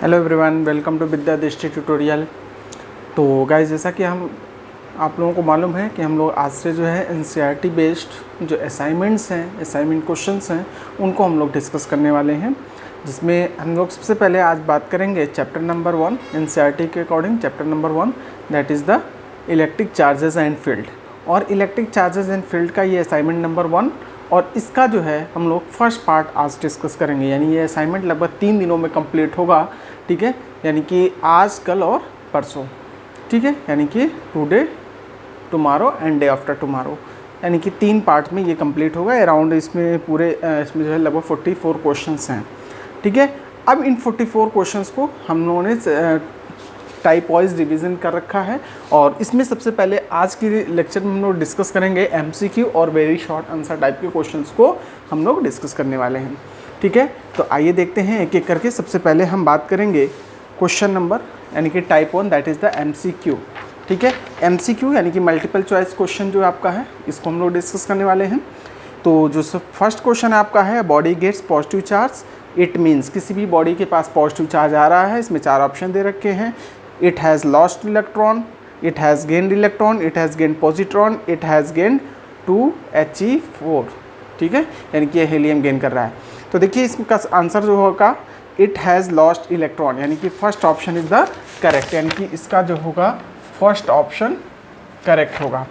Hello everyone, welcome to विद्या दृष्टि tutorial. तो guys, जैसा कि हम आप लोगों को मालूम है कि हम लोग आज से जो है एनसीईआरटी बेस्ड जो असाइनमेंट्स हैं, असाइनमेंट क्वेश्चंस हैं, उनको हम लोग डिस्कस करने वाले हैं। जिसमें हम लोग सबसे पहले आज बात करेंगे चैप्टर नंबर 1 एनसीईआरटी के according. Chapter number 1 that is the electric charges and field. और इलेक्ट्रिक चार्जेस एंड फील्ड का ये असाइनमेंट नंबर 1 और इसका जो है हम लोग फर्स्ट पार्ट आज डिस्कस करेंगे। यानी ये असाइनमेंट लगभग 3 दिनों में कंप्लीट होगा, ठीक है। यानी कि आज, कल और परसों, ठीक है। यानी कि today, tomorrow and day after tomorrow, यानी कि 3 पार्ट में ये कंप्लीट होगा। अराउंड इसमें पूरे इसमें जो है लगभग 44 क्वेश्चंस हैं, ठीक है। अब इन 44 क्वेश्चंस को हम लोगों ने टाइप वाइज रिवीजन कर रखा है और इसमें सबसे पहले आज की लेक्चर में हम लोग डिस्कस करेंगे एमसीक्यू और वेरी शॉर्ट आंसर टाइप के क्वेश्चंस को हम लोग डिस्कस करने वाले हैं, ठीक है। तो आइए देखते हैं एक एक करके। सबसे पहले हम बात करेंगे क्वेश्चन नंबर यानी कि type 1 that is the MCQ, ठीक है। एमसीक्यू यानी कि मल्टीपल चॉइस क्वेश्चन जो आपका है, इसको हम लोग डिस्कस करने वाले हैं। तो जो फर्स्ट क्वेश्चन आपका है, body gets positive charge, it means किसी भी बॉडी के पास पॉजिटिव चार्ज आ रहा है। इसमें 4 ऑप्शन दे रखे हैं। It has lost electron, it has gained electron, it has gained positron, it has gained 2He4, ठीक है। यानी कि हीलियम गेन कर रहा है। तो देखिए इसका आंसर जो होगा इट हैज़ लॉस्ट इलेक्ट्रॉन, यानी कि first option is the correct, यानी कि इसका जो होगा फर्स्ट ऑप्शन करेक्ट होगा,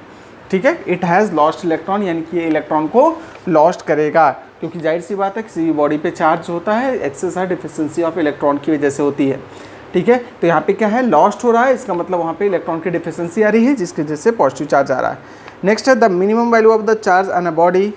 ठीक है। इट हैज़ लॉस्ट इलेक्ट्रॉन यानी कि ये इलेक्ट्रॉन को लॉस्ट करेगा, क्योंकि जाहिर सी बात है किसी भी बॉडी पे चार्ज होता है एक्सेस या डिफिशिएंसी ऑफ इलेक्ट्रॉन की वजह से होती है, ठीक है। तो यहाँ पे क्या है, लॉस्ट हो रहा है, इसका मतलब वहाँ पे इलेक्ट्रॉन की डिफिशिएंसी आ रही है जिसकी वजह से पॉजिटिव चार्ज आ रहा है। नेक्स्ट है the minimum value of the charge on a body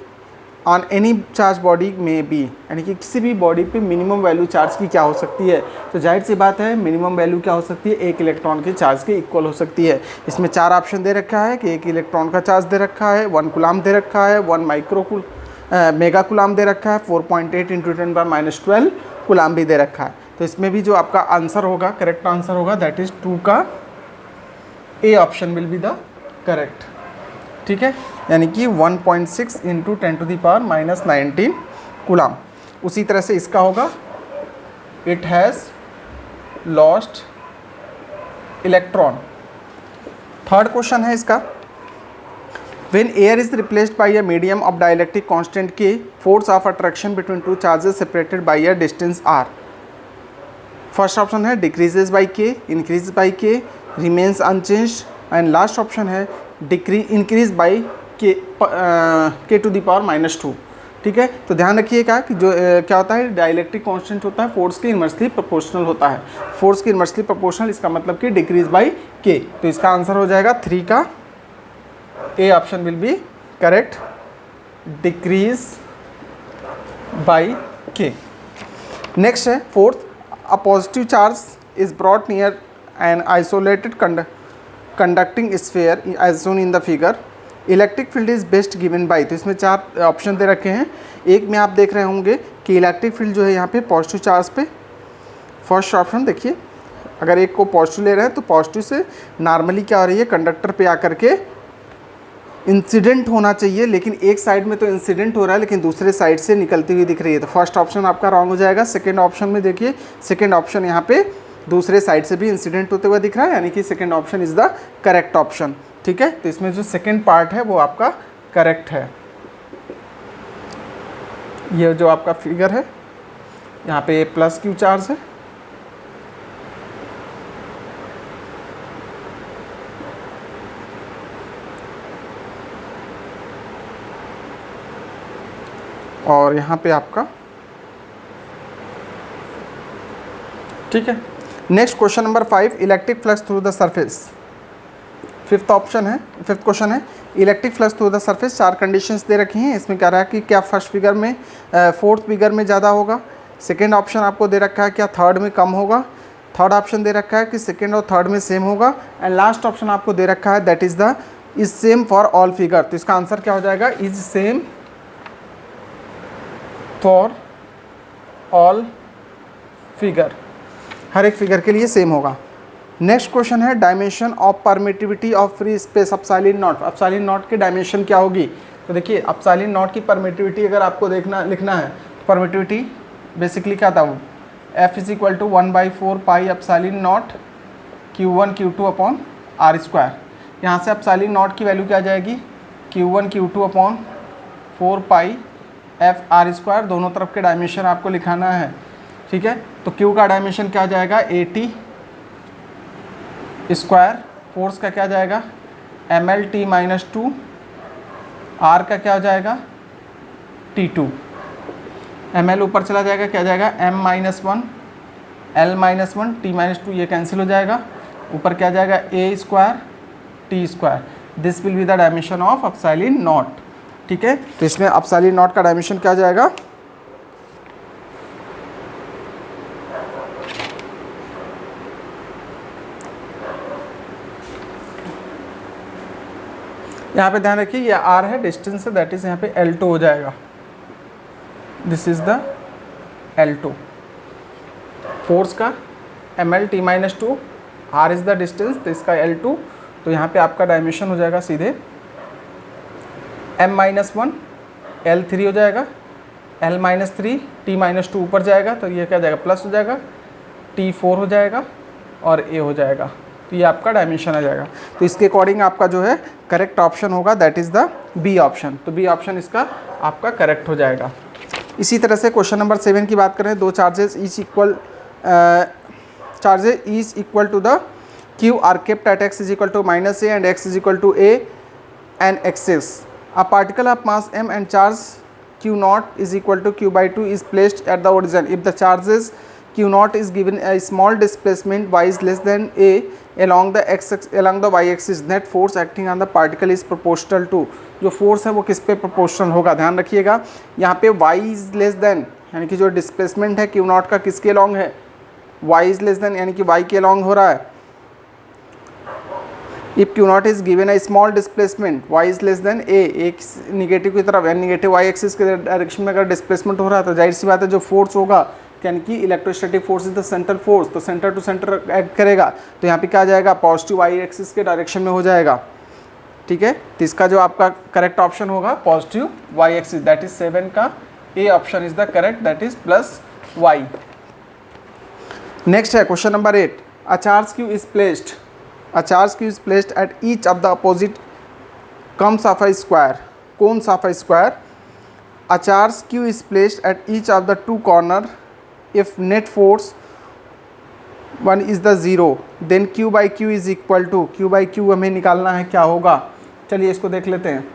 on any charge body में बी, यानी कि किसी भी बॉडी पे मिनिमम वैल्यू चार्ज की क्या हो सकती है। तो जाहिर सी बात है मिनिमम वैल्यू क्या हो सकती है, 1 इलेक्ट्रॉन के चार्ज के इक्वल हो सकती है। इसमें 4 ऑप्शन दे रखा है कि 1 इलेक्ट्रॉन का चार्ज दे रखा है, 1 कूलम दे रखा है, 1 मेगा कूलम दे रखा है, 4.8 × 10⁻12 कूलम भी दे रखा है। तो इसमें भी जो आपका आंसर होगा, करेक्ट आंसर होगा दैट इज़ 2 का A option will be the correct, ठीक है। यानी कि 1.6 × 10⁻19 कूलम। उसी तरह से इसका होगा it has lost electron. Third question है इसका, When air is replaced by a medium of dielectric constant K, force of attraction between two charges separated by a distance R. First option है decreases by K, increases by K, remains unchanged, and last option है increase by K⁻², ठीक है। तो ध्यान रखिएगा कि जो क्या होता है, डाइलेक्ट्रिक कांस्टेंट होता है फोर्स के इन्वर्सली प्रोपोर्शनल होता है। फोर्स के इन्वर्सली प्रोपोर्शनल, इसका मतलब कि डिक्रीज बाय के। तो इसका आंसर हो जाएगा 3 का A option will be correct, decrease by K. Next है fourth, a positive charge is brought near an isolated conducting sphere as shown in the figure, electric field is best given by. तो इसमें 4 option दे रखे हैं। एक में आप देख रहे होंगे कि इलेक्ट्रिक फील्ड जो है यहाँ पे पॉजिटिव चार्ज पे, फर्स्ट ऑप्शन देखिए, अगर एक को पॉजिटिव ले रहे हैं तो पॉजिटिव से नॉर्मली क्या हो रही है, कंडक्टर पे आकर के इंसिडेंट होना चाहिए, लेकिन एक साइड में तो इंसिडेंट हो रहा है लेकिन दूसरे साइड से निकलती हुई दिख रही है। तो फर्स्ट ऑप्शन आपका रॉन्ग हो जाएगा। सेकंड ऑप्शन में देखिए, सेकंड ऑप्शन यहाँ पे दूसरे साइड से भी इंसिडेंट होते हुए दिख रहा है, यानी कि second option is the correct option, ठीक है। तो इसमें जो सेकंड पार्ट है वो आपका करेक्ट है। ये जो आपका फिगर है यहाँ पे प्लस क्यू चार्ज है, और यहाँ पे आपका, ठीक है। Next question number 5, electric flux through the surface. Fifth question है electric flux through the surface. 4 conditions दे रखी हैं। इसमें कह रहा है कि क्या फर्स्ट फिगर में फोर्थ फिगर में ज़्यादा होगा, सेकेंड ऑप्शन आपको दे रखा है क्या थर्ड में कम होगा, थर्ड ऑप्शन दे रखा है कि सेकेंड और थर्ड में सेम होगा, एंड लास्ट ऑप्शन आपको दे रखा है that is same for all figure. तो इसका आंसर क्या हो जाएगा, is same for all figure, हर एक फिगर के लिए सेम होगा। नेक्स्ट क्वेश्चन है dimension of permittivity of free space epsilon nought. Epsilon nought की डायमेंशन क्या होगी। तो देखिए एप्सिलॉन नॉट की परमिटिविटी अगर आपको लिखना है तो परमिटिविटी बेसिकली क्या था, F is equal to 1/4 pi epsilon nought Q1 Q2 upon R square. यहाँ से एप्सिलॉन नॉट की वैल्यू क्या आ जाएगी, Q1 Q2 अपॉन 4 पाई एफ आर स्क्वायर। दोनों तरफ के डायमेंशन आपको लिखाना है, ठीक है। तो Q का डायमेंशन क्या आ जाएगा 80 स्क्वायर, फोर्स का क्या आ जाएगा MLT-2, R का क्या हो जाएगा T2, ML ऊपर चला जाएगा, क्या जाएगा M-1 L-1 T-2, ये कैंसिल हो जाएगा, ऊपर क्या जाएगा A square T square. This will be the dimension of epsilon not, ठीक है। तो इसमें एप्सिलॉन नॉट का डायमेंशन क्या जाएगा, यहाँ पे ध्यान रखिए ये R है, डिस्टेंस है, दैट इज यहाँ पे L2 हो जाएगा। This is the L2 force का, MLT-2, R is the distance, तो इसका L2। तो यहाँ पे आपका डायमेंशन हो जाएगा सीधे M-1 L3 हो जाएगा, L-3 T-2 ऊपर जाएगा, तो ये क्या जाएगा प्लस हो जाएगा, T4 हो जाएगा और A हो जाएगा। तो ये आपका डायमेंशन आ जाएगा। तो इसके अकॉर्डिंग आपका जो है करेक्ट ऑप्शन होगा that is the B option. तो बी ऑप्शन इसका आपका करेक्ट हो जाएगा। इसी तरह से क्वेश्चन नंबर 7 की बात करें, दो charges each equal to the Q are kept at x is equal to -a and x is equal to a and axis. A particle of mass m and charge q naught is equal to q/2 is placed at the origin. If the charges q naught is given a small displacement y is less than a along the y axis, net force acting on the particle is proportional to, जो force है वो किस पे proportional होगा, ध्यान रखिएगा। यहाँ पे y इज लेस देन यानी कि जो डिस्प्लेसमेंट है q नॉट का किसके अलॉन्ग है, y इज लेस देन यानी कि y के अलॉन्ग हो रहा है। If q not is given a small displacement y is less than a, एक निगेटिव की तरफ यानी निगेटिव y एक्सिस के डायरेक्शन में अगर डिस्प्लेसमेंट हो रहा है तो जाहिर सी बात है जो फोर्स होगा यानी कि electrostatic force is the central force, तो सेंटर टू सेंटर एक्ट करेगा। तो यहाँ पे क्या आ जाएगा पॉजिटिव y एक्सिस के डायरेक्शन में हो जाएगा, ठीक है। तो इसका जो आपका करेक्ट ऑप्शन होगा positive y axis, that is 7 का A option is the correct, that is +y। Next है question number 8, a charge q is placed at each of the opposite cones of a square. A charge q is placed at each of the two corner. If net force 1 is the 0, then q/q is equal to, q/q हमें निकालना है क्या होगा, चलिए इसको देख लेते हैं।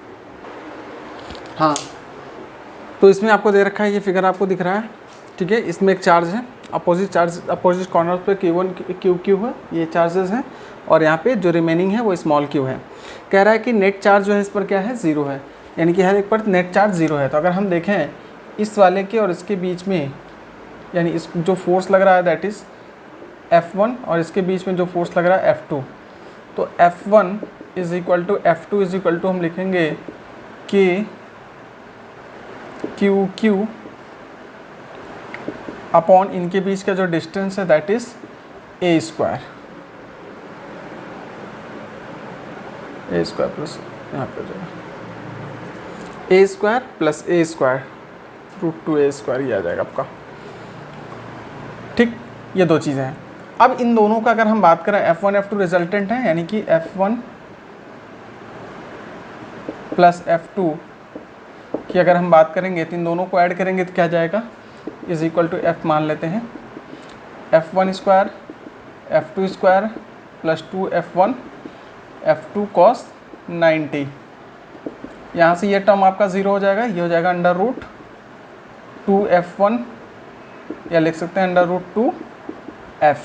हाँ, तो इसमें आपको दे रखा है, ये फिगर आपको दिख रहा है, ठीक है। इसमें एक चार्ज है, अपोजिट कॉर्नर पे q1 q है, ये चार्जेस हैं, और यहाँ पे जो रिमेनिंग है वो स्मॉल q है। कह रहा है कि नेट चार्ज जो है इस पर क्या है 0 है, यानी कि हर एक पर नेट चार्ज 0 है। तो अगर हम देखें इस वाले के और इसके बीच में, यानी इस जो फोर्स लग रहा है दैट इज़ F1 और इसके बीच में जो फोर्स लग रहा है F2, तो F1 is equal to F2 is equal to हम लिखेंगे कि QQ अपॉन इनके बीच का जो डिस्टेंस है that is A square plus यहाँ पे हो जाएगा A square plus A square √2a² ये आ जाएगा आपका, ठीक। ये दो चीज़ें हैं। अब इन दोनों का अगर हम बात करें F1 F2 रिजल्टेंट है, यानी कि F1 प्लस F2 की अगर हम बात करेंगे तो इन दोनों को ऐड करेंगे तो क्या जाएगा, इज इक्वल टू F मान लेते हैं F1 square F2 square plus 2F1 F2 cos 90। यहाँ से ये टर्म आपका 0 हो जाएगा, ये हो जाएगा √2F1 या लिख सकते हैं √2F,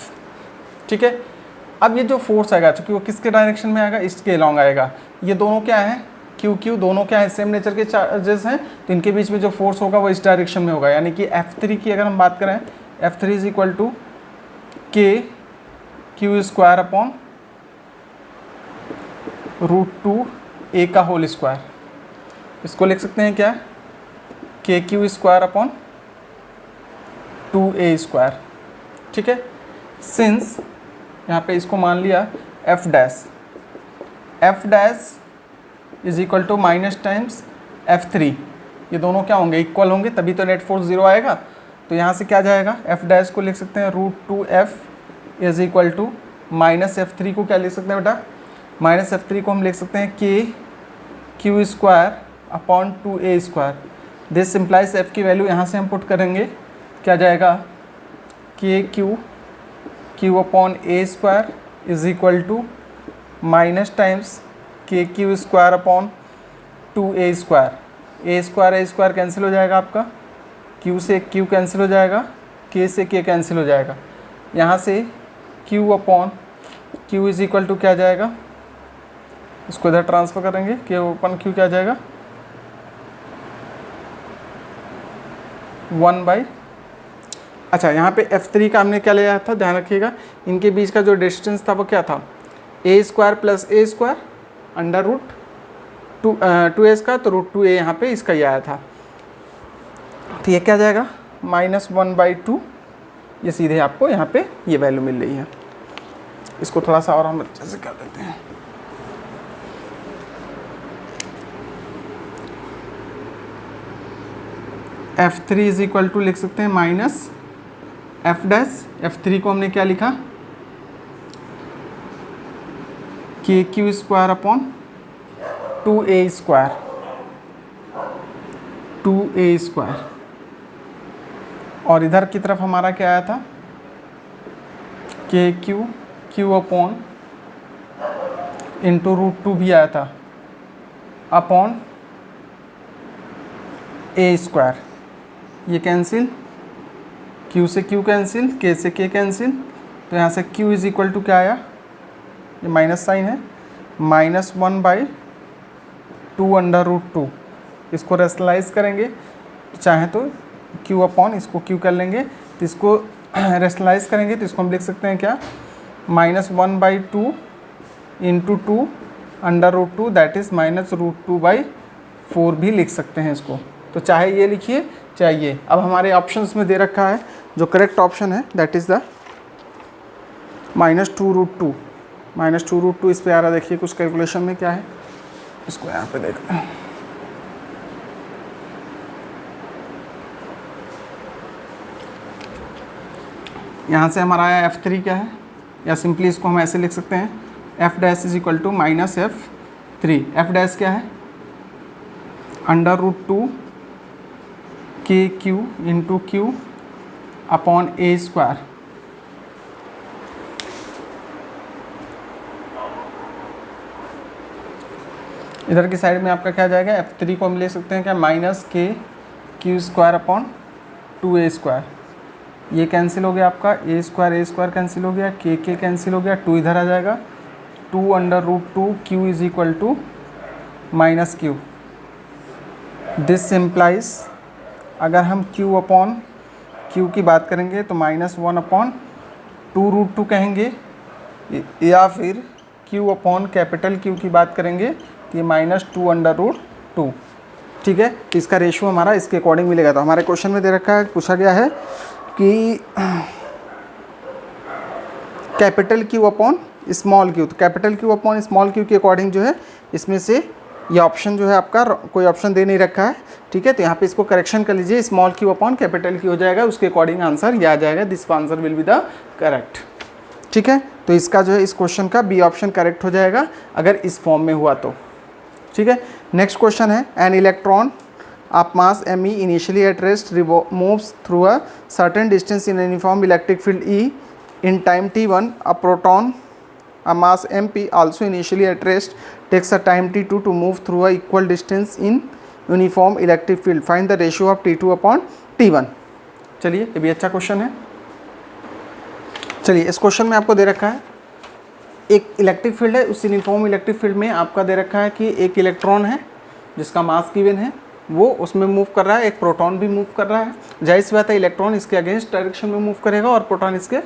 ठीक है। अब ये जो फोर्स आएगा चूँकि वो किसके डायरेक्शन में आएगा, इसके लॉन्ग आएगा। ये दोनों क्या है QQ, दोनों क्या है सेम नेचर के चार्जेस हैं, तो इनके बीच में जो फोर्स होगा वो इस डायरेक्शन में होगा। यानी कि F3 की अगर हम बात करें F3 is equal to KQ square upon √2a का होल स्क्वायर, इसको लिख सकते हैं क्या KQ square upon 2a square, ठीक है। सिंस यहाँ पे इसको मान लिया F dash is equal to minus times F3, ये दोनों क्या होंगे इक्वल होंगे, तभी तो नेट फोर्स 0 आएगा। तो यहाँ से क्या जाएगा, एफ डैश को लिख सकते हैं √2f is equal to minus F3 को क्या लिख सकते हैं बेटा, माइनस F3 को हम लिख सकते हैं KQ square upon 2a square. This simplifies f की वैल्यू यहाँ से हम पुट करेंगे, क्या जाएगा KQ upon a square is equal to minus times KQ square upon 2a square. a square cancel हो जाएगा आपका, q से q कैंसिल हो जाएगा, k से k कैंसिल हो जाएगा। यहाँ से q upon q is equal to क्या जाएगा, इसको इधर ट्रांसफ़र करेंगे, k अपॉन q क्या जाएगा 1/। अच्छा, यहाँ पे F3 का हमने क्या लिया था, ध्यान रखिएगा, इनके बीच का जो डिस्टेंस था वो क्या था, a square plus a square under root 2a का, तो √2a यहाँ पे इसका ही आया था। तो ये क्या जाएगा -1/2, ये सीधे आपको यहाँ पे ये वैल्यू मिल रही है। इसको थोड़ा सा और हम अच्छे से कर देते हैं। F3 इज इक्वल टू लिख सकते हैं माइनस एफ डैश, F3 को हमने क्या लिखा KQ square upon 2a square, 2a square. और इधर की तरफ हमारा क्या आया था Q अपॉन इंटू √2 भी आया था अपॉन a स्क्वायर। ये कैंसिल, Q से Q कैंसिल, K से K कैंसिल, तो यहाँ से Q इज इक्वल टू क्या आया, ये माइनस साइन है, -1/2 अंडर √2। इसको रेशनलाइज करेंगे, चाहे तो Q अपॉन इसको Q कर लेंगे, तो इसको रेशनलाइज करेंगे तो इसको हम लिख सकते हैं क्या, -1/2 इंटू 2 अंडर √2 दैट इज़ -√2/4 भी लिख सकते हैं इसको। तो चाहे ये लिखिए चाहे ये। अब हमारे ऑप्शंस में दे रखा है जो करेक्ट ऑप्शन है दैट इज़ द -2√2। -2√2 इस पे आ रहा, देखिए कुछ कैलकुलेशन में क्या है, इसको यहाँ पे देखते हैं। यहाँ से हमारा आया F3 क्या है, या सिंपली इसको हम ऐसे लिख सकते हैं F dash is equal to -F3। F dash क्या है, under √2 KQ into Q upon a square. इधर की साइड में आपका क्या जाएगा, F3 को हम ले सकते हैं क्या, -KQ square upon 2a square. ये कैंसिल हो गया आपका, a स्क्वायर कैंसिल हो गया, k कैंसिल हो गया, 2 इधर आ जाएगा, 2 under √2 Q is equal to -Q। This simplifies, अगर हम Q अपॉन Q की बात करेंगे तो -1/2√2 कहेंगे, या फिर Q अपॉन कैपिटल Q की बात करेंगे तो ये -2 अंडर √2। ठीक है, तो इसका रेशियो हमारा इसके अकॉर्डिंग मिलेगा। तो हमारे क्वेश्चन में दे रखा है, पूछा गया है कि capital Q upon small q, तो capital Q upon small q के अकॉर्डिंग जो है इसमें से ये ऑप्शन जो है आपका कोई ऑप्शन दे नहीं रखा है। ठीक है, तो यहाँ पे इसको करेक्शन कर लीजिए, small q upon capital Q हो जाएगा, उसके अकॉर्डिंग आंसर ये आ जाएगा, this answer will be the correct. ठीक है, तो इसका जो है इस क्वेश्चन का बी ऑप्शन करेक्ट हो जाएगा अगर इस फॉर्म में हुआ तो। ठीक है, नेक्स्ट क्वेश्चन है, an electron of mass me initially at rest moves through a certain distance in uniform electric field E in time t1, a proton a mass mp also initially at rest takes a time t2 to move through a equal distance in uniform electric field. Find the ratio of t2 upon t1. चलिए, ये भी अच्छा question है। चलिए, इस question में आपको दे रखा है एक इलेक्ट्रिक फील्ड है, उस यूनिफॉर्म इलेक्ट्रिक फील्ड में आपका दे रखा है कि एक इलेक्ट्रॉन है जिसका मास गिवन है, वो उसमें मूव कर रहा है, एक प्रोटॉन भी मूव कर रहा है। जाहिर सी बात है इलेक्ट्रॉन इसके अगेंस्ट डायरेक्शन में मूव करेगा और प्रोटॉन इसके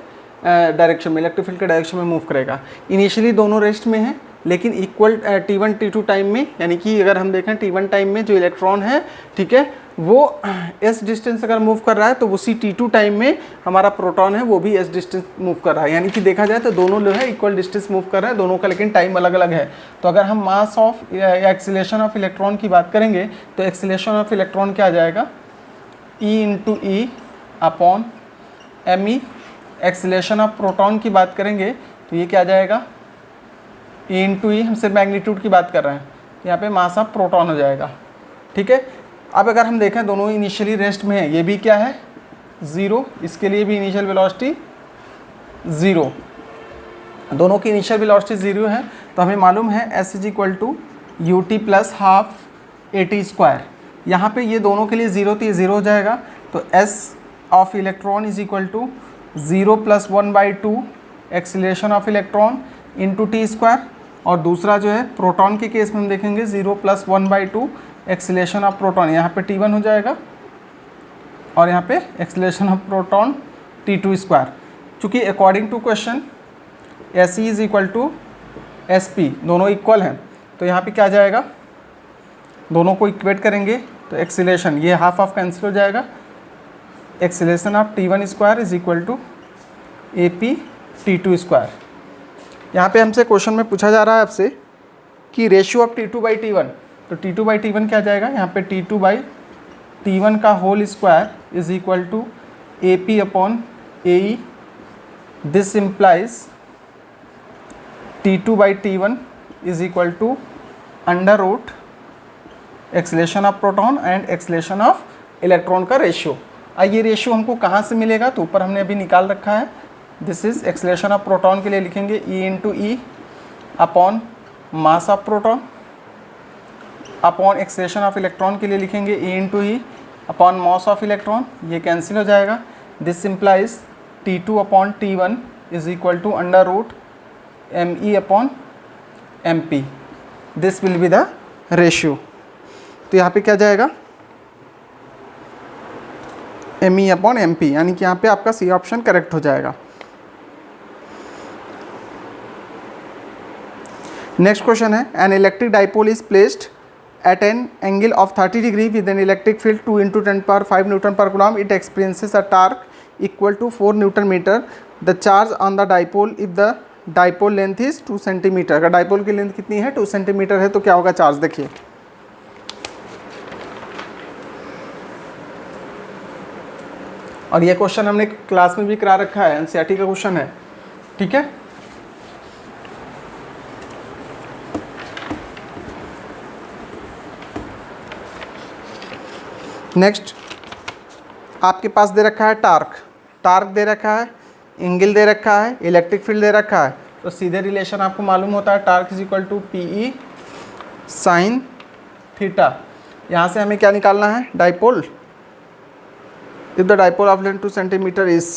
डायरेक्शन में, इलेक्ट्रिक फील्ड के डायरेक्शन में मूव करेगा। इनिशियली दोनों रेस्ट में हैं, लेकिन इक्वल t1 t2 टाइम में, यानी कि अगर हम देखें t1 टाइम में जो इलेक्ट्रॉन है, ठीक है, वो s डिस्टेंस अगर मूव कर रहा है तो उसी t2 टाइम में हमारा प्रोटॉन है वो भी s डिस्टेंस मूव कर रहा है। यानी कि देखा जाए तो दोनों जो है इक्वल डिस्टेंस मूव कर रहे हैं, दोनों का लेकिन टाइम अलग अलग है। तो अगर हम मास ऑफ या एक्सीलरेशन ऑफ इलेक्ट्रॉन की बात करेंगे तो एक्सीलरेशन ऑफ इलेक्ट्रॉन क्या आ जाएगा, E into E upon me। Acceleration of proton की बात करेंगे तो ये क्या आ जाएगा, e इंटू ई, हम सिर्फ मैग्नीट्यूड की बात कर रहे हैं, यहाँ पे मास ऑफ प्रोटॉन हो जाएगा। ठीक है, अब अगर हम देखें दोनों इनिशियली रेस्ट में है, ये भी क्या है 0, इसके लिए भी इनिशियल वेलोसिटी 0, दोनों की इनिशियल वेलोसिटी 0 है। तो हमें मालूम है s is equal to u t plus half at²। यहाँ पे ये दोनों के लिए 0 तो ये 0 हो जाएगा, तो s of electron is equal to 0 + 1/2 acceleration of electron into t²। और दूसरा जो है प्रोटॉन के केस में हम देखेंगे 0 + 1/2 एक्सीलरेशन ऑफ प्रोटॉन, यहाँ पे t1 हो जाएगा और यहाँ पे एक्सीलरेशन ऑफ प्रोटॉन t2²। चूँकि according to question SE is equal to SP, दोनों इक्वल हैं, तो यहाँ पे क्या जाएगा, दोनों को इक्वेट करेंगे तो एक्सीलरेशन ये हाफ ऑफ कैंसिल हो जाएगा, acceleration of t1² is equal to AP t2²। यहाँ पे हमसे क्वेश्चन में पूछा जा रहा है आपसे कि रेशियो ऑफ T2/T1, तो T2/T1 क्या जाएगा, यहाँ पे T2/T1 का whole square is equal to AP upon AE। This implies T2/T1 is equal to under root acceleration of proton and acceleration of electron का रेशियो। ये रेशियो हमको कहाँ से मिलेगा, तो ऊपर हमने अभी निकाल रखा है। This is acceleration of proton के लिए लिखेंगे E into E upon mass of proton, upon acceleration of electron के लिए लिखेंगे E into E upon mass of electron, ये कैंसिल हो जाएगा। This implies T2/T1 is equal to under root ME upon MP। This will be the ratio. तो यहाँ पे क्या जाएगा ME अपॉन MP, यानी कि यहाँ पे आपका सी ऑप्शन करेक्ट हो जाएगा। नेक्स्ट क्वेश्चन है, an electric dipole is placed at an angle of 30 degree with an electric field 2 × 10⁵ newton per coulomb. It experiences a torque equal to 4 newton metre. The charge on the dipole if the dipole length is 2 centimetre. अगर dipole की length कितनी है 2 centimetre है तो क्या होगा charge, देखिए। और ये क्वेश्चन हमने क्लास में भी करा रखा है, एनसीईआरटी का क्वेश्चन है, ठीक है। नेक्स्ट आपके पास दे रखा है टार्क दे रखा है, एंगल दे रखा है, इलेक्ट्रिक फील्ड दे रखा है, तो सीधे रिलेशन आपको मालूम होता है torque is equal to PE sin theta. यहाँ से हमें क्या निकालना है, dipole. If the dipole of length 2 centimetre is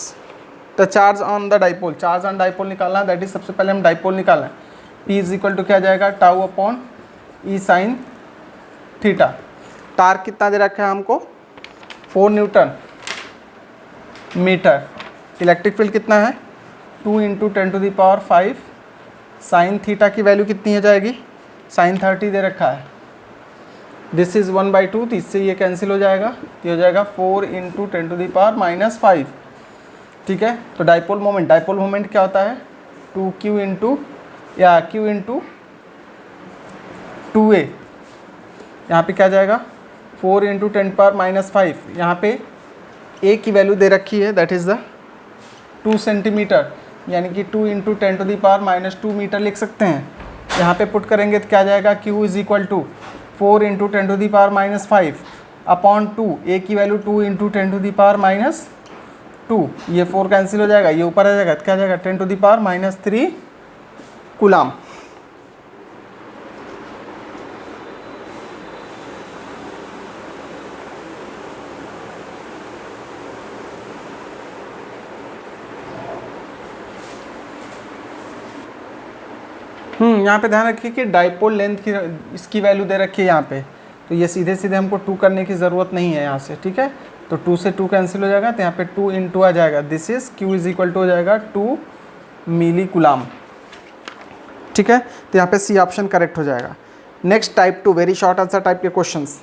the charge on the dipole, charge on dipole निकालना है, दैट इज सबसे पहले हम डाइपोल निकालना है। P इज इक्वल टू क्या जाएगा tau upon E sin theta. Torque कितना दे रखा है हमको 4 न्यूटन मीटर। इलेक्ट्रिक फील्ड कितना है 2 × 10⁵ साइन थीटा की वैल्यू कितनी हो जाएगी, sin 30 दे रखा है। दिस इज़ 1/2, तो इससे ये कैंसिल हो जाएगा, ये हो जाएगा 4 × 10⁻⁵। ठीक है, तो डाइपोल मोमेंट क्या होता है 2Q × 2A। यहाँ पे क्या जाएगा 4 × 10⁻⁵। यहाँ पे A की वैल्यू दे रखी है, दैट इज़ द 2 सेंटीमीटर, यानी कि 2 × 10⁻² मीटर लिख सकते हैं। यहाँ पे पुट करेंगे तो क्या जाएगा Q is equal to 4 × 10⁻⁵ upon 2, A की वैल्यू 2 × 10⁻², ये 4 कैंसिल हो जाएगा, ये ऊपर आ जाएगा तो क्या जाएगा 10⁻³ कूलम। यहाँ पे ध्यान रखिए कि डाइपोल लेंथ की इसकी वैल्यू दे रखी है यहाँ पे, तो ये सीधे सीधे हमको 2 करने की ज़रूरत नहीं है यहाँ से, ठीक है। तो 2 से 2 कैंसिल हो जाएगा, तो यहाँ पे 2 × आ जाएगा, this is Q is equal to हो जाएगा 2 मिली कूलम, ठीक है। तो यहाँ पे सी ऑप्शन करेक्ट हो जाएगा। Next type 2 very short answer type के क्वेश्चंस।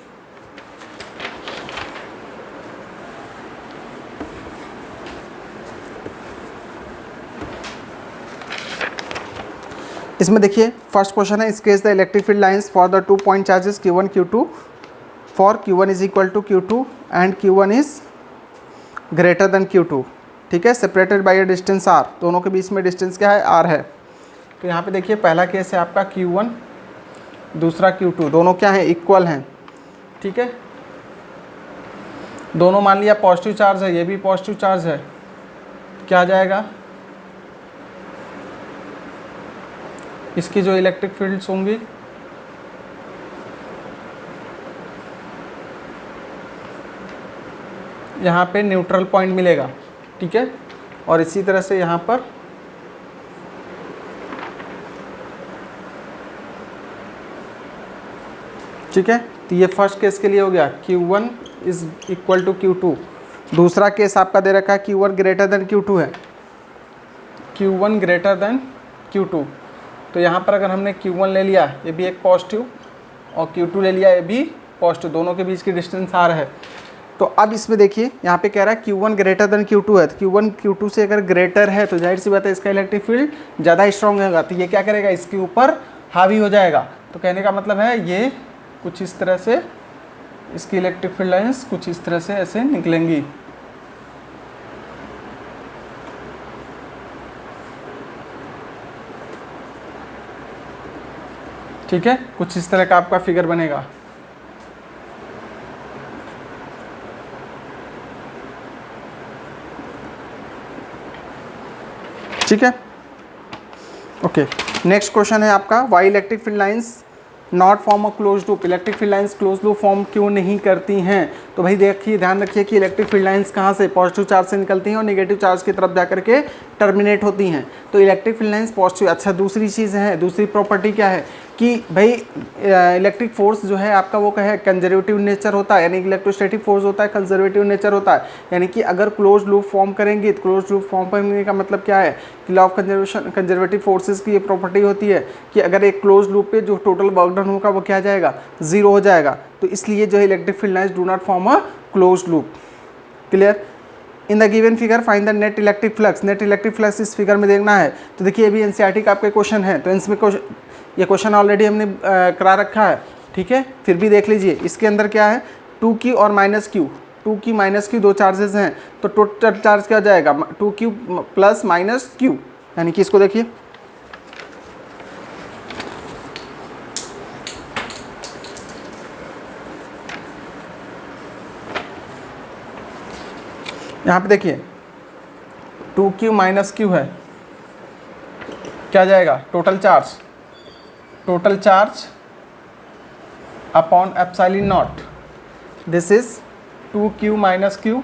इसमें देखिए फर्स्ट क्वेश्चन है, sketch the electric field lines for the 2 point charges Q1 Q2 for Q1 is equal to Q2 and Q1 is greater than Q2, ठीक है, separated by a distance R, दोनों के बीच में distance क्या है, R है। तो यहाँ पे देखिए पहला केस है आपका Q1, दूसरा Q2, दोनों क्या है, इक्वल हैं, ठीक है। दोनों मान लिया पॉजिटिव चार्ज है, ये भी पॉजिटिव चार्ज है, क्या आ जाएगा, इसकी जो इलेक्ट्रिक फील्ड्स होंगी यहाँ पे न्यूट्रल पॉइंट मिलेगा, ठीक है। और इसी तरह से यहाँ पर ठीक है। तो ये फर्स्ट केस के लिए हो गया, Q1 is equal to Q2। दूसरा केस आपका दे रखा है Q1 ग्रेटर देन Q2 है, Q1 ग्रेटर देन Q2। तो यहाँ पर अगर हमने Q1 ले लिया, ये भी एक पॉजिटिव, और Q2 ले लिया, ये भी पॉजिटिव, दोनों के बीच की डिस्टेंस R है। तो अब इसमें देखिए यहाँ पे कह रहा है Q1 ग्रेटर देन Q2 है, तो Q1 Q2 से अगर ग्रेटर है तो जाहिर सी बात है इसका इलेक्ट्रिक फील्ड ज़्यादा स्ट्रॉन्ग होगा, तो ये क्या करेगा, इसके ऊपर हावी हो जाएगा। तो कहने का मतलब है ये कुछ इस तरह से, इसकी इलेक्ट्रिक फील्ड लाइंस कुछ इस तरह से ऐसे निकलेंगी, ठीक है। कुछ इस तरह का आपका फिगर बनेगा, ठीक है, ओके। नेक्स्ट क्वेश्चन है आपका, Y electric field lines not form a close loop, electric field lines close loop form क्यों नहीं करती हैं। तो भाई देखिए, ध्यान रखिए कि इलेक्ट्रिक फील्ड लाइंस कहाँ से, पॉजिटिव चार्ज से निकलती हैं और नेगेटिव चार्ज की तरफ जाकर के टर्मिनेट होती हैं। तो इलेक्ट्रिक फील्ड लाइंस पॉजिटिव, अच्छा दूसरी चीज़ है, दूसरी प्रॉपर्टी क्या है कि भाई इलेक्ट्रिक फोर्स जो है आपका वो क्या है, कंजर्वेटिव नेचर होता है, यानी इलेक्ट्रोस्टैटिक फोर्स होता है कंजर्वेटिव नेचर होता है। यानी कि अगर क्लोज लूप फॉर्म करेंगे, तो क्लोज लूप फॉर्म करने का मतलब क्या है कि law of conservation conservative forces की ये प्रॉपर्टी होती है कि अगर एक क्लोज लूप पे जो टोटल वर्क डन होगा वो क्या जाएगा, जीरो हो जाएगा। तो इसलिए जो है electric field lines do not form a close loop. Clear. In the given figure find the net electric flux, net electric flux इस फिगर में देखना है। तो देखिए ये भी एनसीईआरटी का आपके क्वेश्चन है, तो इसमें ये क्वेश्चन ऑलरेडी हमने करा रखा है, ठीक है। फिर भी देख लीजिए, इसके अंदर क्या है, 2Q और -Q, 2Q -Q दो चार्जेस हैं, तो टोटल चार्ज क्या जाएगा, 2Q प्लस -Q, यानी कि इसको देखिए, यहाँ पे देखिए 2Q -Q है, क्या जाएगा, total charge upon epsilon nought, this is 2Q -Q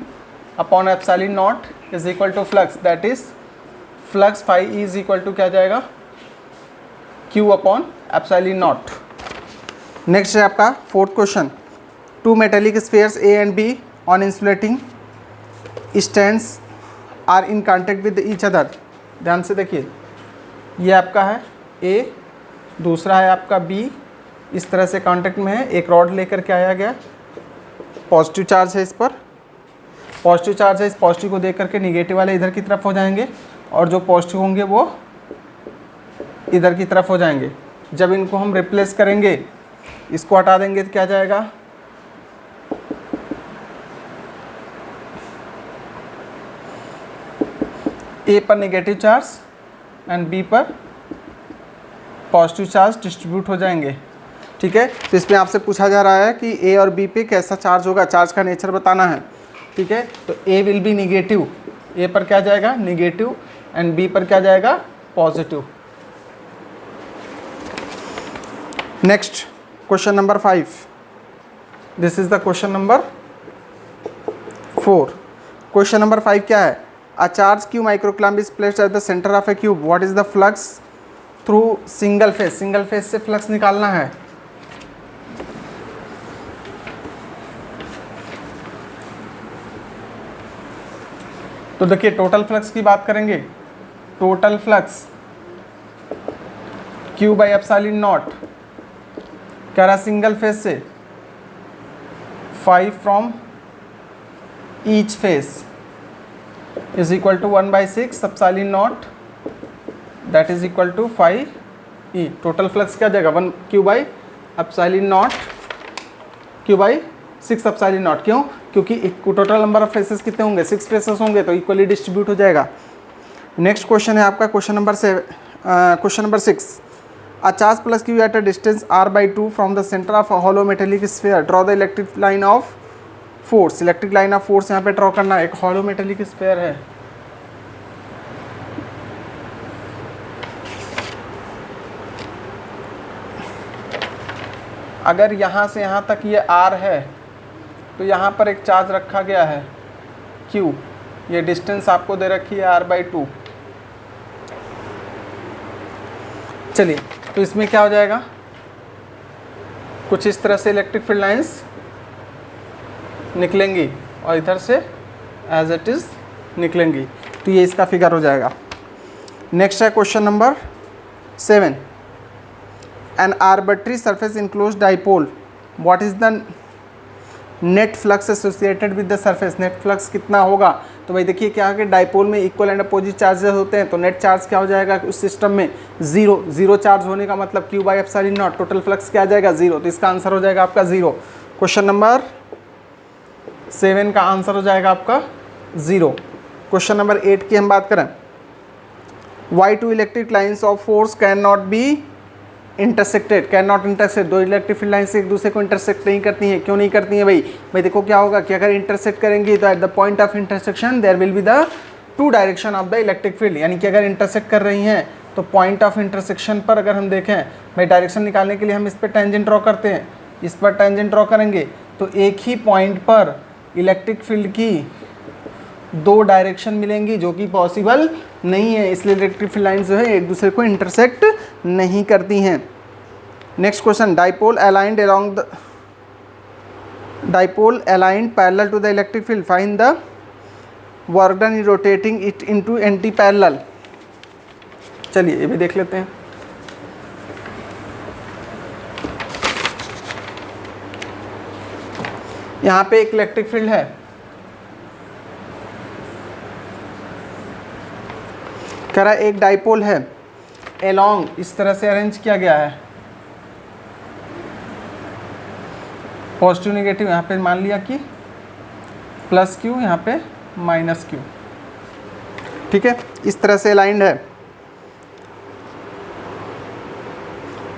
upon epsilon nought is equal to flux, that is flux phi is equal to क्या जाएगा, Q upon epsilon nought. Next है आपका fourth question, two metallic spheres A and B on insulating stands are in contact with each other. ध्यान से देखिए, ये आपका है A, दूसरा है आपका B, इस तरह से कांटेक्ट में है, एक रॉड लेकर के आया गया, पॉजिटिव चार्ज है, इस पर पॉजिटिव चार्ज है, इस पॉजिटिव को देख करके निगेटिव वाले इधर की तरफ हो जाएंगे और जो पॉजिटिव होंगे वो इधर की तरफ हो जाएंगे। जब इनको हम रिप्लेस करेंगे, इसको हटा देंगे तो क्या जाएगा, A पर नेगेटिव चार्ज एंड B पर पॉजिटिव चार्ज डिस्ट्रीब्यूट हो जाएंगे, ठीक है। तो इसमें आपसे पूछा जा रहा है कि A और B पे कैसा चार्ज होगा, चार्ज का नेचर बताना है, ठीक है। तो A will be negative, A पर क्या जाएगा, निगेटिव, एंड B पर क्या जाएगा, positive. Next question number 5, this is the question number 4। Question number 5 क्या है, a charge Q microcoulomb is placed at the centre of a cube, what is the flux through single face, single face से flux निकालना है। तो देखिए total flux की बात करेंगे, total flux Q by epsilon nought कह रहा सिंगल फेज से 5 from each face is equal to 1/6 epsilon nought, that is equal to 5E। Total flux क्या जाएगा, 1Q by epsilon nought, Q by 6 epsilon nought. क्यों, क्योंकि total number of faces कितने होंगे, 6 faces होंगे, तो इक्वली डिस्ट्रीब्यूट हो जाएगा। नेक्स्ट क्वेश्चन है आपका question number 6। A charge plus Q at a distance r/2 from the centre of hollow metallic sphere, draw the electric line of force. Electric line of force यहाँ पे draw करना है। एक hollow metallic sphere है, अगर यहाँ से यहाँ तक ये r है तो यहाँ पर एक चार्ज रखा गया है q, ये डिस्टेंस आपको दे रखी है r/2। चलिए, तो इसमें क्या हो जाएगा, कुछ इस तरह से इलेक्ट्रिक फील्ड लाइंस निकलेंगी और इधर से एज इट इज़ निकलेंगी, तो ये इसका फिगर हो जाएगा। नेक्स्ट है question number 7। An arbitrary surface enclose dipole, what is the net flux associated with the surface. Net flux कितना होगा, तो भाई देखिए क्या है कि डाइपोल में इक्वल एंड अपोजिट चार्जेस होते हैं, तो नेट चार्ज क्या हो जाएगा उस सिस्टम में, जीरो चार्ज होने का मतलब Q/ε0, टोटल फ्लक्स क्या आ जाएगा 0, तो इसका आंसर हो जाएगा आपका 0। क्वेश्चन नंबर 7 का आंसर हो जाएगा आपका 0। क्वेश्चन नंबर 8 की हम बात करें, why two electric lines of force can not be intersected. Can not intersect, दो इलेक्ट्रिक फील्ड लाइन से एक दूसरे को इंटरसेक्ट नहीं करती हैं। क्यों नहीं करती हैं भाई देखो क्या होगा कि अगर इंटरसेक्ट करेंगी तो at the point of intersection there will be the two direction of the electric field, यानी कि अगर इंटरसेक्ट कर रही हैं तो पॉइंट ऑफ इंटरसेक्शन पर अगर हम देखें भाई डायरेक्शन निकालने के लिए हम इस पर टेंजेंट ड्रॉ करते हैं, इस पर टेंजेंट ड्रॉ करेंगे तो एक ही पॉइंट पर इलेक्ट्रिक फील्ड की दो डायरेक्शन मिलेंगी, जो कि पॉसिबल नहीं है, इसलिए इलेक्ट्रिक फील्ड लाइंस जो है एक दूसरे को इंटरसेक्ट नहीं करती हैं। Next question, dipole aligned parallel to the electric field, find the work done in rotating it into anti parallel. चलिए ये भी देख लेते हैं। यहाँ पे एक इलेक्ट्रिक फील्ड है, कह रहा एक डाइपोल है, एलोंग इस तरह से अरेंज किया गया है, पॉजिटिव नेगेटिव यहाँ पे मान लिया कि प्लस क्यू, यहाँ पे माइनस क्यू, ठीक है, इस तरह से अलाइंड है।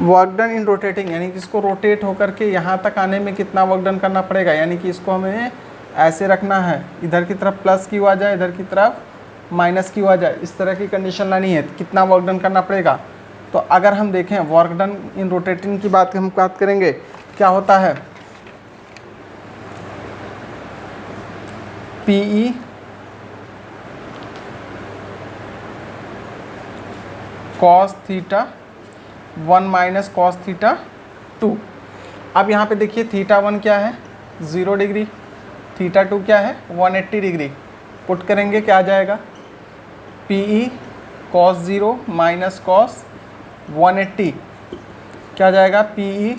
वर्क डन इन रोटेटिंग, यानी कि इसको रोटेट होकर के यहाँ तक आने में कितना वर्क डन करना पड़ेगा, यानी कि इसको हमें ऐसे रखना है, इधर की तरफ प्लस क्यू आ जाए, इधर की तरफ माइनस क्यू आ जाए, इस तरह की कंडीशन लानी है, कितना वर्क डन करना पड़ेगा। तो अगर हम देखें वर्क डन इन रोटेटिंग की हम बात करेंगे, क्या होता है, PE cos theta 1 minus cos theta 2। अब यहाँ पे देखिए थीटा 1 क्या है 0 डिग्री, थीटा 2 क्या है 180 डिग्री, पुट करेंगे क्या आ जाएगा, PE cos 0 माइनस कॉस 180 क्या आ जाएगा, PE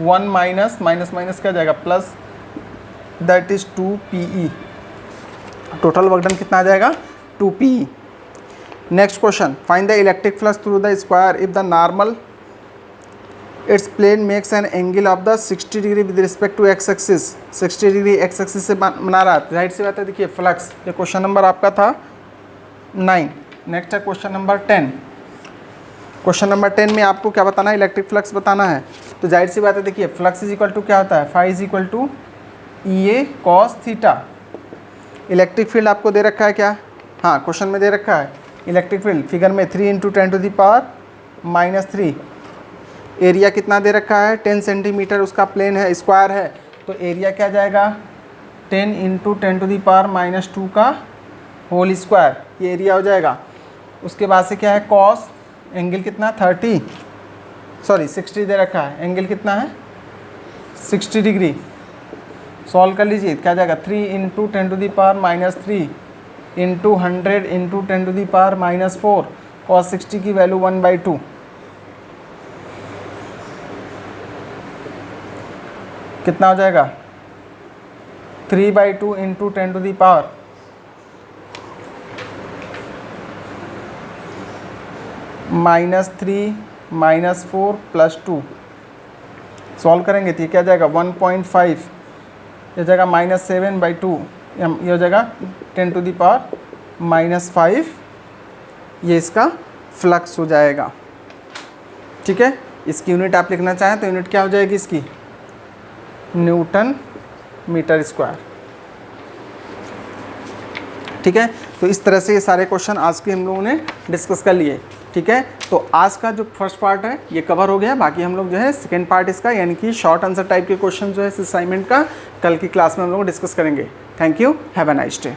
1 माइनस माइनस क्या आ जाएगा plus, that is 2 PE। Total work done कितना आ जाएगा 2 PE। Next question, find the electric flux through the square if the normal its plane makes an angle of the 60 degree with respect to x axis. 60 degree x axis से बना रहा है, right से बात है। देखिए फ्लक्स, ये question number आपका था 9। नेक्स्ट है क्वेश्चन नंबर 10। क्वेश्चन नंबर 10 में आपको क्या बताना है, इलेक्ट्रिक फ्लक्स बताना है। तो जाहिर सी बात है, देखिए फ्लक्स इज इक्वल टू क्या होता है, phi is equal to EA cos theta. Electric field आपको दे रखा है क्या, हाँ क्वेश्चन में दे रखा है इलेक्ट्रिक फील्ड, फिगर में 3 × 10⁻³ एरिया कितना दे रखा है 10 सेंटीमीटर, उसका प्लेन है, स्क्वायर है, तो एरिया क्या जाएगा 10 × 10⁻² का होल स्क्वायर, ये एरिया हो जाएगा। उसके बाद से क्या है कॉस, एंगल कितना 60 दे रखा है, एंगल कितना है 60 डिग्री। सॉल्व कर लीजिए क्या जाएगा 3 × 10⁻³ इंटू 100 × 10⁻⁴, cos 60 की वैल्यू 1/2, कितना हो जाएगा 3/2 इंटू 10⁻³ -3 -4 + 2। सॉल्व करेंगे तो ये क्या जाएगा 1.5 ये हो जाएगा -7/2, ये हो जाएगा 10⁻⁻5, ये इसका फ्लक्स हो जाएगा। ठीक है, इसकी यूनिट आप लिखना चाहें तो यूनिट क्या हो जाएगी इसकी, न्यूटन मीटर स्क्वायर। ठीक है, तो इस तरह से ये सारे क्वेश्चन आज के हम लोगों ने डिस्कस कर लिए। ठीक है, तो आज का जो फर्स्ट पार्ट है ये कवर हो गया। बाकी हम लोग जो है सेकेंड पार्ट इसका यानी कि शॉर्ट आंसर टाइप के क्वेश्चन जो है इस असाइनमेंट का कल की क्लास में हम लोग डिस्कस करेंगे। Thank you, have a nice day.